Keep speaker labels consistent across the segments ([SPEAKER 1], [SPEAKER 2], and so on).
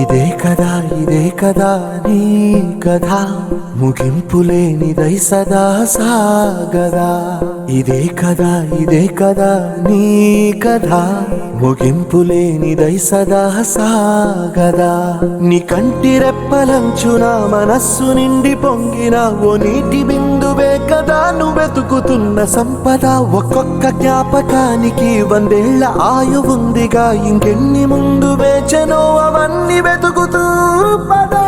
[SPEAKER 1] ఇదే కదా నీ కథ ముగింపులేనిదై సదా సాగదా. ఇదే కదా నీ కథ ముగింపులేనిదై సదా సాగదా. నీ కంటి రెప్పలంచున మనస్సు నిండి పొంగిన ఓ నీటి బిందువే కదా నువ్వెతుకుతున్న సంపద. ఒక్కొక్క జ్ఞాపకానికి 100 ఏళ్ల ఆయువుందిగా, ఇంకెన్ని ముందు వేచనో అవన్నీ వెతుకుతూ పదా.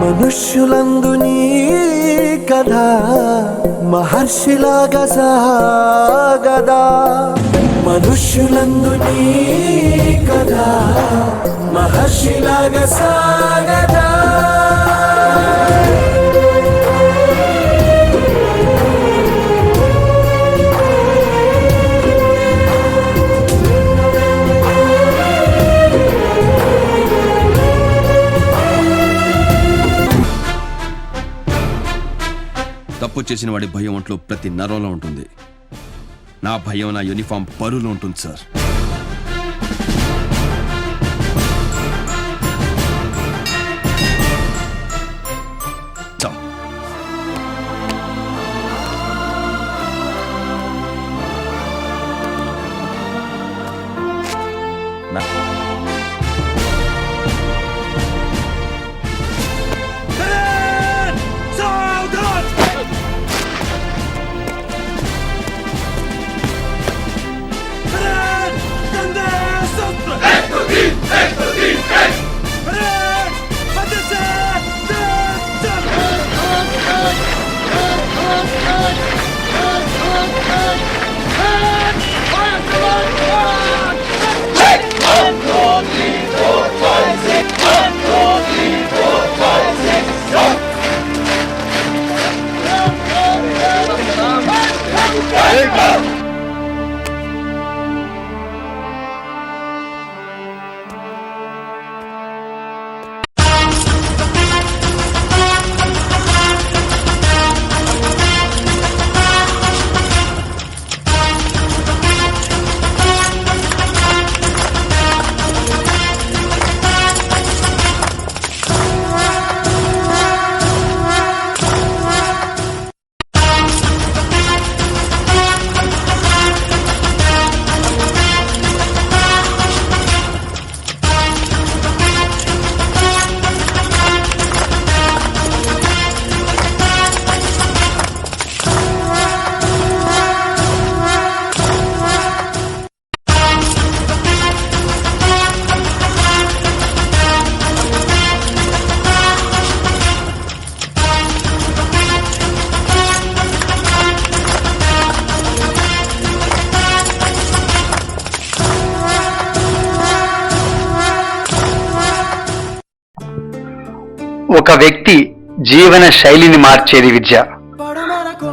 [SPEAKER 1] మనుష్యులందు నీ కథ మహర్షిలాగా సాగదా. మనుష్యులందు నీ కథ మహర్షిలాగా సాగదా.
[SPEAKER 2] తప్పు చేసిన వాడి భయం ఒంట్లో ప్రతి నరంలో ఉంటుంది. నా భయం నా యూనిఫామ్ పరులో ఉంటుంది సార్.
[SPEAKER 3] ఒక వ్యక్తి జీవన శైలిని మార్చేది విద్య.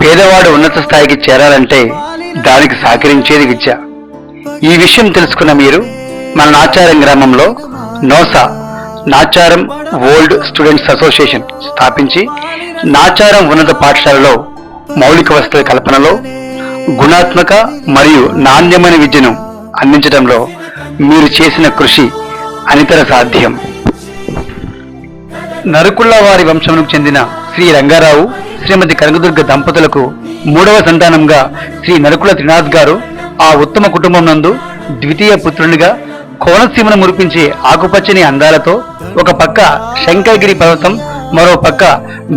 [SPEAKER 3] పేదవాడు ఉన్నత స్థాయికి చేరాలంటే దానికి సహకరించేది విద్య. ఈ విషయం తెలుసుకున్న మీరు మన నాచారం గ్రామంలో నోసా నాచారం ఓల్డ్ స్టూడెంట్స్ అసోసియేషన్ స్థాపించి నాచారం ఉన్నత పాఠశాలలో మౌలిక వసతుల కల్పనలో గుణాత్మక మరియు నాణ్యమైన విద్యను అందించడంలో మీరు చేసిన కృషి అనితర సాధ్యం. నరుకుళ్ళ వారి వంశమునకు చెందిన శ్రీ రంగారావు శ్రీమతి కనకదుర్గ దంపతులకు 3వ సంతానంగా శ్రీ నరుకుల త్రినాథ్ గారు ఆ ఉత్తమ కుటుంబం నందు ద్వితీయ పుత్రునిగా కోనసీమను మురిపించే ఆకుపచ్చని అందాలతో ఒక పక్క శంకరగిరి పర్వతం, మరో పక్క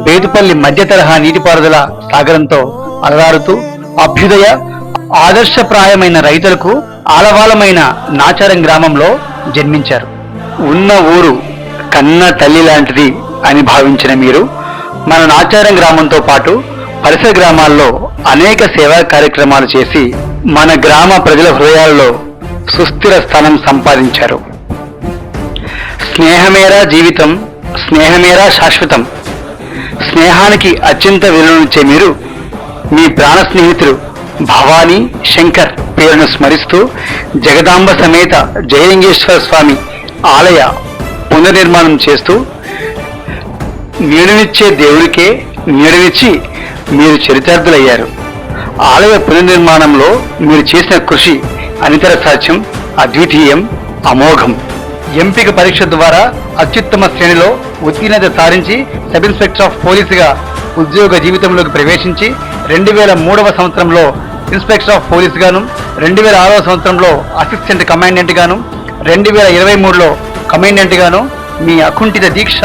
[SPEAKER 3] బేతుపల్లి మధ్య తరహా నీటిపారుదల సాగరంతో అలరారుతూ అభ్యుదయ ఆదర్శప్రాయమైన రైతులకు ఆలవాలమైన నాచారం గ్రామంలో జన్మించారు. ఉన్న ఊరు కన్న తల్లి లాంటిది అని భావించిన మీరు మన నాచారం గ్రామంతో పాటు పరిసర గ్రామాల్లో అనేక సేవా కార్యక్రమాలు చేసి మన గ్రామ ప్రజల హృదయాల్లో సుస్థిర స్థానం సంపాదించారు. స్నేహమేరా జీవితం, స్నేహమేరా శాశ్వతం. స్నేహానికి అత్యంత విలువనిచ్చే మీరు మీ ప్రాణ స్నేహితులు భవానీ శంకర్ పేరును స్మరిస్తూ జగదాంబ సమేత జయలింగేశ్వర స్వామి ఆలయ పునర్నిర్మాణం చేస్తూ నీడనిచ్చే దేవుడికే నీడనిచ్చి మీరు చరితార్థులయ్యారు. ఆలయ పునర్నిర్మాణంలో మీరు చేసిన కృషి అనితర సాధ్యం, అద్వితీయం, అమోఘం. ఎంపిక పరీక్ష ద్వారా అత్యుత్తమ శ్రేణిలో ఉత్తీర్ణత సాధించి సబ్ ఇన్స్పెక్టర్ ఆఫ్ పోలీసుగా ఉద్యోగ జీవితంలోకి ప్రవేశించి 2003 సంవత్సరంలో ఇన్స్పెక్టర్ ఆఫ్ పోలీస్ గాను, 2006 సంవత్సరంలో అసిస్టెంట్ కమాండెంట్ గాను, 2023లో కమాండెంట్ గాను మీ అకుంఠిత దీక్ష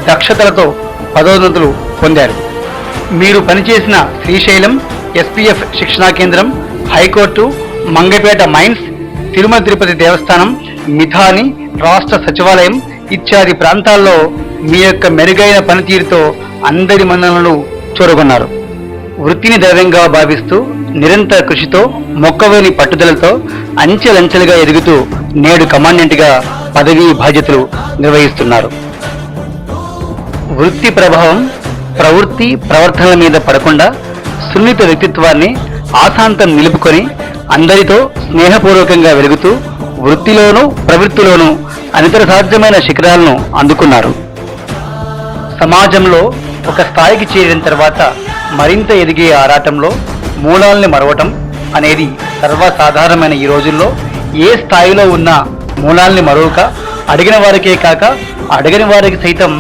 [SPEAKER 3] దక్షతలతో పదోన్నతులు పొందారు. మీరు పనిచేసిన శ్రీశైలం ఎస్పీఎఫ్ శిక్షణా కేంద్రం, హైకోర్టు, మంగపేట మైన్స్, తిరుమల తిరుపతి దేవస్థానం, మిథాని రాష్ట్ర సచివాలయం ఇత్యాది ప్రాంతాల్లో మీ యొక్క మెరుగైన పనితీరుతో అందరి మన్ననలు చూరగొన్నారు. వృత్తిని దైవంగా భావిస్తూ నిరంతర కృషితో మొక్కవేని పట్టుదలతో అంచెలంచెలుగా ఎదుగుతూ నేడు కమాండెంట్గా పదవీ బాధ్యతలు నిర్వహిస్తున్నారు. వృత్తి ప్రభావం ప్రవృత్తి ప్రవర్తనల మీద పడకుండా సున్నిత వ్యక్తిత్వాన్ని ఆశాంతం నిలుపుకొని అందరితో స్నేహపూర్వకంగా వెలుగుతూ వృత్తిలోనూ ప్రవృత్తిలోనూ అనితర సాధ్యమైన శిఖరాలను అందుకున్నారు. సమాజంలో ఒక స్థాయికి చేరిన తర్వాత మరింత ఎదిగే ఆరాటంలో మూలాల్ని మరవటం అనేది సర్వసాధారణమైన ఈ రోజుల్లో ఏ స్థాయిలో ఉన్న మూలాల్ని మరవక అడిగిన వారికే కాక అడగని వారికి సైతం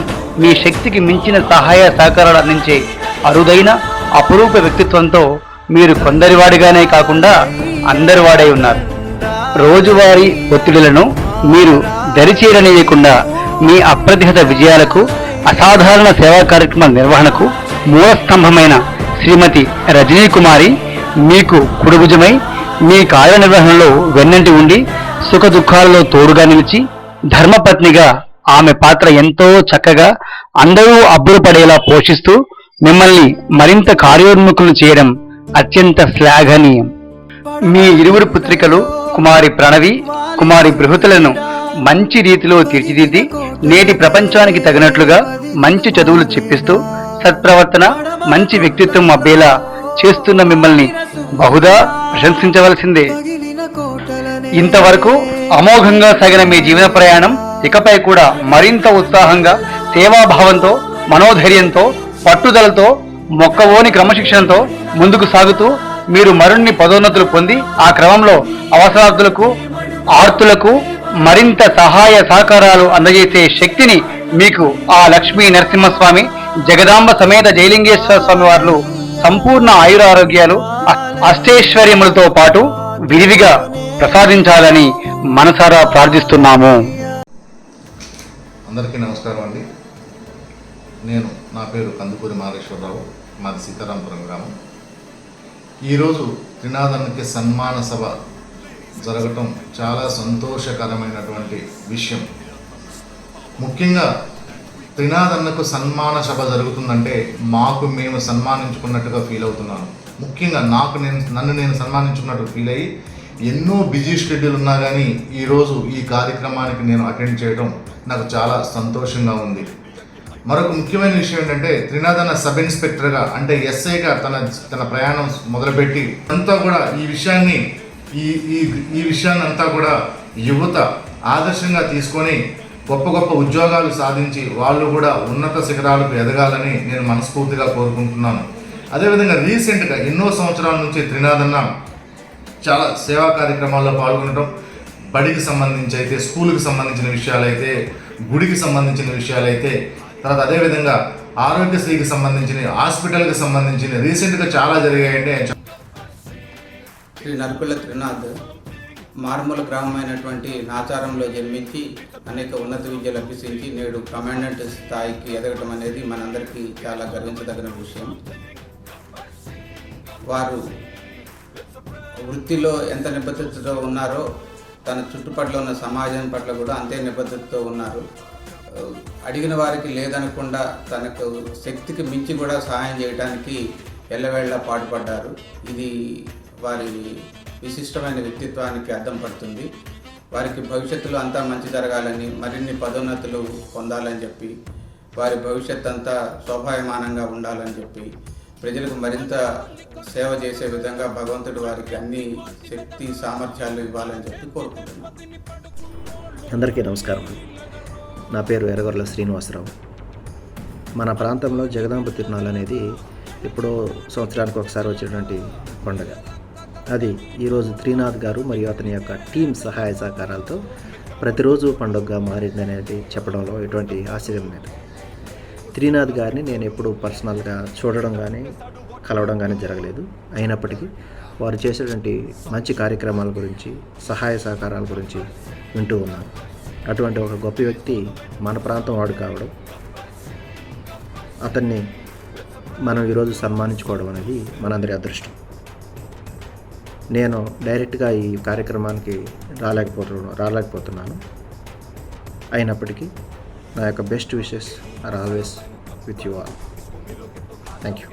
[SPEAKER 3] మీ శక్తికి మించిన సహాయ సహకారాలు అందించే అరుదైన అపురూప వ్యక్తిత్వంతో మీరు కొందరివాడిగానే కాకుండా అందరివాడై ఉన్నారు. రోజువారీ ఒత్తిడులను మీరు దరిచేరనీయకుండా మీ అప్రతిహత విజయాలకు, అసాధారణ సేవా కార్యక్రమాల నిర్వహణకు మూలస్తంభమైన శ్రీమతి రజనీ కుమారి మీకు కుడుభుజమై మీ కార్యనిర్వహణలో వెన్నంటి ఉండి సుఖ దుఃఖాలలో తోడుగా నిలిచి ధర్మపత్నిగా ఆమె పాత్ర ఎంతో చక్కగా అందరూ అబ్బురపడేలా పోషిస్తూ మిమ్మల్ని మరింత కార్యోన్ముఖులు చేయడం అత్యంత శ్లాఘనీయం. మీ ఇరువురు పుత్రికలు కుమారి ప్రణవి, కుమారి బృహతులను మంచి రీతిలో తీర్చిదిద్ది నేటి ప్రపంచానికి తగినట్లుగా మంచి చదువులు చెప్పిస్తూ సత్ప్రవర్తన, మంచి వ్యక్తిత్వం అబ్బేలా చేస్తున్న మిమ్మల్ని బహుదా ప్రశంసించవలసిందే. ఇంతవరకు అమోఘంగా సాగిన మీ జీవన ప్రయాణం ఇకపై కూడా మరింత ఉత్సాహంగా, సేవాభావంతో, మనోధైర్యంతో, పట్టుదలతో, మొక్కవోని క్రమశిక్షణతో ముందుకు సాగుతూ మీరు మరిన్ని పదోన్నతులు పొంది ఆ క్రమంలో అవసరార్థులకు, ఆర్తులకు మరింత సహాయ సహకారాలు అందజేసే శక్తిని మీకు ఆ లక్ష్మీ నరసింహస్వామి, జగదాంబ సమేత జయలింగేశ్వర స్వామి వారు సంపూర్ణ ఆయురారోగ్యాలు, అష్టైశ్వర్యములతో పాటు విరివిగా ప్రసాదించాలని మనసారా ప్రార్థిస్తున్నాము.
[SPEAKER 4] అందరికీ నమస్కారం అండి. నా పేరు కందుకూరి మారేశ్వరరావు, మాది సీతారాంపురం గ్రామం. ఈరోజు త్రినాథన్కి సన్మాన సభ జరగటం చాలా సంతోషకరమైనటువంటి విషయం. ముఖ్యంగా త్రినాథన్నకు సన్మాన సభ జరుగుతుందంటే మేము సన్మానించుకున్నట్టుగా ఫీల్ అవుతున్నాను. ముఖ్యంగా నన్ను నేను సన్మానించుకున్నట్టు ఫీల్ అయ్యి ఎన్నో బిజీ షెడ్యూల్ ఉన్నా కానీ ఈరోజు ఈ కార్యక్రమానికి నేను అటెండ్ చేయడం నాకు చాలా సంతోషంగా ఉంది. మరొక ముఖ్యమైన విషయం ఏంటంటే త్రినాథన్న సబ్ ఇన్స్పెక్టర్గా అంటే ఎస్ఐగా తన ప్రయాణం మొదలుపెట్టి అంతా కూడా ఈ విషయాన్ని అంతా కూడా యువత ఆదర్శంగా తీసుకొని గొప్ప గొప్ప ఉద్యోగాలు సాధించి వాళ్ళు కూడా ఉన్నత శిఖరాలకు ఎదగాలని నేను మనస్ఫూర్తిగా కోరుకుంటున్నాను. అదేవిధంగా రీసెంట్గా ఎన్నో సంవత్సరాల నుంచి త్రినాథన్న చాలా సేవా కార్యక్రమాల్లో పాల్గొనడం, బడికి సంబంధించి అయితే, స్కూల్కి సంబంధించిన విషయాలైతే, గుడికి సంబంధించిన విషయాలైతే, తర్వాత అదేవిధంగా ఆరోగ్యశ్రీకి సంబంధించిన, హాస్పిటల్కి సంబంధించిన రీసెంట్గా చాలా జరిగాయంటే.
[SPEAKER 5] శ్రీ నరుకుల త్రినాథ్ మారుమూల గ్రామమైనటువంటి నాచారంలో జన్మించి అనేక ఉన్నత విద్యలు అభ్యసించి నేడు కమాండెంట్ స్థాయికి ఎదగటం అనేది మనందరికీ చాలా గర్వించదగిన విషయం. వారు వృత్తిలో ఎంత నిబద్ధతతో ఉన్నారో తన చుట్టుపట్ల ఉన్న సమాజం పట్ల కూడా అంతే నిబద్ధతతో ఉన్నారు. అడిగిన వారికి లేదనకుండా తనకు శక్తికి మించి కూడా సహాయం చేయడానికి ఎల్లవేళ పాటుపడ్డారు. ఇది వారి విశిష్టమైన వ్యక్తిత్వానికి అద్దం పడుతుంది. వారికి భవిష్యత్తులో అంతా మంచి జరగాలని, మరిన్ని పదోన్నతులు పొందాలని చెప్పి, వారి భవిష్యత్ అంతా శోభాయమానంగా ఉండాలని చెప్పి, ప్రజలకు మరింత సేవ చేసే విధంగా భగవంతుడు వారికి అన్ని శక్తి సామర్థ్యాలు ఇవ్వాలని చెప్పి కోరుకుంటున్నాను.
[SPEAKER 6] అందరికీ నమస్కారం. నా పేరు ఎర్రగొర్ల శ్రీనివాసరావు. మన ప్రాంతంలో జగదాంబ తిరునాళ్ళు అనేది ఎప్పుడో సంవత్సరానికి ఒకసారి వచ్చేటువంటి పండుగ. అది ఈరోజు త్రినాథ్ గారు మరియు అతని యొక్క టీం సహాయ సహకారాలతో ప్రతిరోజు పండుగగా మారిందనేది చెప్పడంలో ఎటువంటి ఆశ్చర్యం లేదు. త్రినాథ్ గారిని నేను ఎప్పుడు పర్సనల్గా చూడడం కానీ కలవడం కానీ జరగలేదు. అయినప్పటికీ వారు చేసేటువంటి మంచి కార్యక్రమాల గురించి, సహాయ సహకారాల గురించి వింటూ ఉన్నాను. అటువంటి ఒక గొప్ప వ్యక్తి మన ప్రాంతం వాడు కావడం, అతన్ని మనం ఈరోజు సన్మానించుకోవడం అనేది మనందరి అదృష్టం. నేను డైరెక్ట్గా ఈ కార్యక్రమానికి రాలేకపోతున్నాను. అయినప్పటికీ నా యొక్క best wishes are always with you all. Thank you.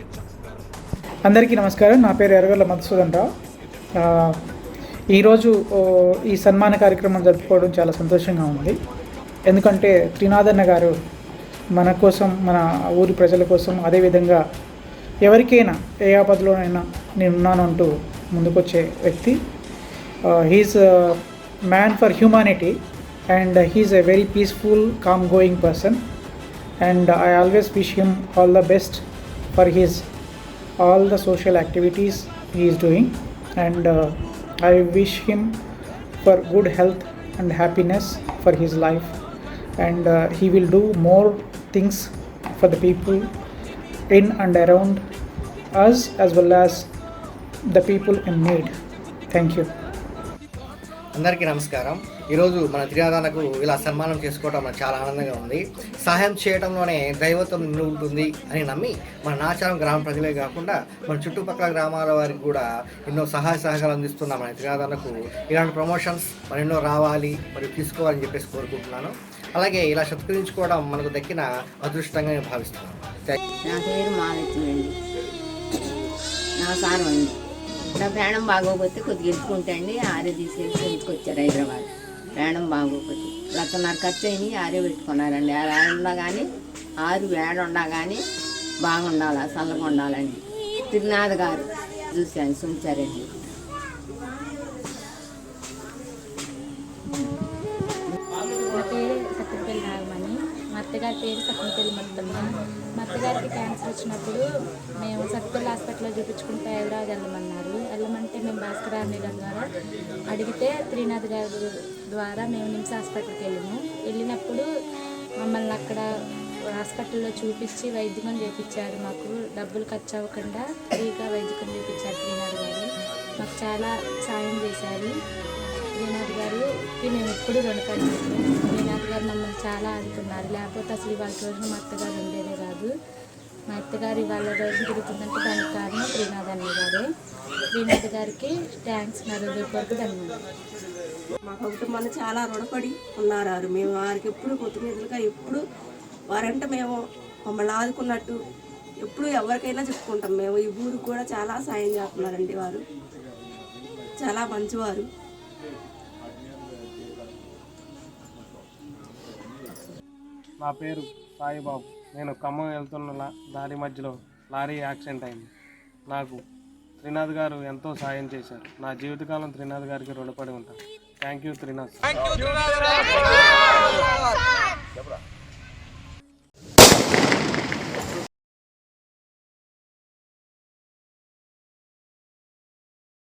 [SPEAKER 7] అందరికీ నమస్కారం. నా పేరు ఎర్రగొర్ల మధుసూదన్ రావు. ఈరోజు ఈ సన్మాన కార్యక్రమం జరుపుకోవడం చాలా సంతోషంగా ఉంది. ఎందుకంటే త్రినాథన్న గారు మన కోసం, మన ఊరి ప్రజల కోసం, అదేవిధంగా ఎవరికైనా ఏ ఆపదలోనైనా నేనున్నాను అంటూ ముందుకొచ్చే వ్యక్తి. He is man for humanity and he is a very peaceful, calm going person. And I always wish him all the best for all the social activities he is doing, and I wish him for good health and happiness for his life, and he will do more things for the people in and around us as well as the people in need. Thank you.
[SPEAKER 8] అందరికీ నమస్కారం. ఈరోజు మన త్రినాథన్నకు ఇలా సన్మానం చేసుకోవడం మనకు చాలా ఆనందంగా ఉంది. సహాయం చేయడంలోనే దైవత్వం నిండి ఉంటుంది అని నమ్మి మన నాచారం గ్రామ ప్రజలే కాకుండా మన చుట్టుపక్కల గ్రామాల వారికి కూడా ఎన్నో సహాయ సహకారాలు అందిస్తున్న మన త్రినాథన్నకు ఇలాంటి ప్రమోషన్స్ మరి ఎన్నో రావాలి, మరి తీసుకోవాలని చెప్పేసి కోరుకుంటున్నాను. అలాగే ఇలా సత్కరించుకోవడం మనకు దక్కిన అదృష్టంగా నేను భావిస్తున్నాను.
[SPEAKER 9] నా పేరు మాలతి అండి. నమస్కారం అండి. నా ప్రాణం బాగోకపోతే కొద్దిగా ఎత్తుకుంటండి ఆరే తీసుకెళ్ళి తీసుకొచ్చారు హైదరాబాద్. ప్రాణం బాగోకపోతే 1,00,000 ఖర్చు అయినాయి, ఆరే పెట్టుకున్నారండి. ఆ వేడ కానీ 6 వేడ ఉండా కానీ బాగుండాలి, చల్లగా ఉండాలండి. త్రినాథ్ గారు చూశాను, చూచారండి.
[SPEAKER 10] నా పేరు సత్యపల్లి నాగమణి. మా అత్తగారి పేరు సత్యపల్లి మొత్తమ్మ. మా అత్తగారికి క్యాన్సర్ వచ్చినప్పుడు మేము సత్యపల్లి హాస్పిటల్లో చూపించుకుంటే హైదరాబాద్ వెళ్ళమంటే మేము భాస్కర్ నీలం ద్వారా అడిగితే త్రినాథ్ గారి ద్వారా మేము నిమ్స్ హాస్పిటల్కి వెళ్ళినప్పుడు మమ్మల్ని అక్కడ హాస్పిటల్లో చూపించి వైద్యం చేయించారు. మాకు డబ్బులు ఖర్చు అవ్వకుండా ఫ్రీగా వైద్యం చేయించారు త్రినాథ్ గారు. మాకు చాలా సాయం చేశారు. త్రినాథ్ గారికి మేము ఎప్పుడు రుణపడి ఉన్నాము. త్రినాథ్ గారు మమ్మల్ని చాలా ఆదుకున్నారు. లేకపోతే అసలు ఇవాళ రోజున మా అత్తగారు ఉండేదే కాదు. మా అత్తగారు ఇవాళ రోజు తిరుగుతుందంటే దానికి కారణం త్రినాథ్ అన్న గారే. త్రినాథ్ గారికి థ్యాంక్స్, నా హృదయపూర్వక ధన్యవాదాలు.
[SPEAKER 11] మా కుటుంబాన్ని చాలా రుణపడి ఉన్నారు. మేము వారికి ఎప్పుడు కొత్తిమీదలుగా ఎప్పుడు వారంటే మేము మమ్మల్ని ఆదుకున్నట్టు ఎప్పుడు ఎవరికైనా చెప్పుకుంటాం. మేము ఈ ఊరికి కూడా చాలా సాయం చేస్తున్నారండి. వారు చాలా మంచివారు.
[SPEAKER 12] నా పేరు సాయిబాబు. నేను ఖమ్మం వెళ్తున్న దారి మధ్యలో లారీ యాక్సిడెంట్ అయింది. నాకు త్రినాథ్ గారు ఎంతో సాయం చేశారు. నా జీవితకాలం త్రినాథ్ గారికి రుణపడి ఉంటాను. Thank you Trinath.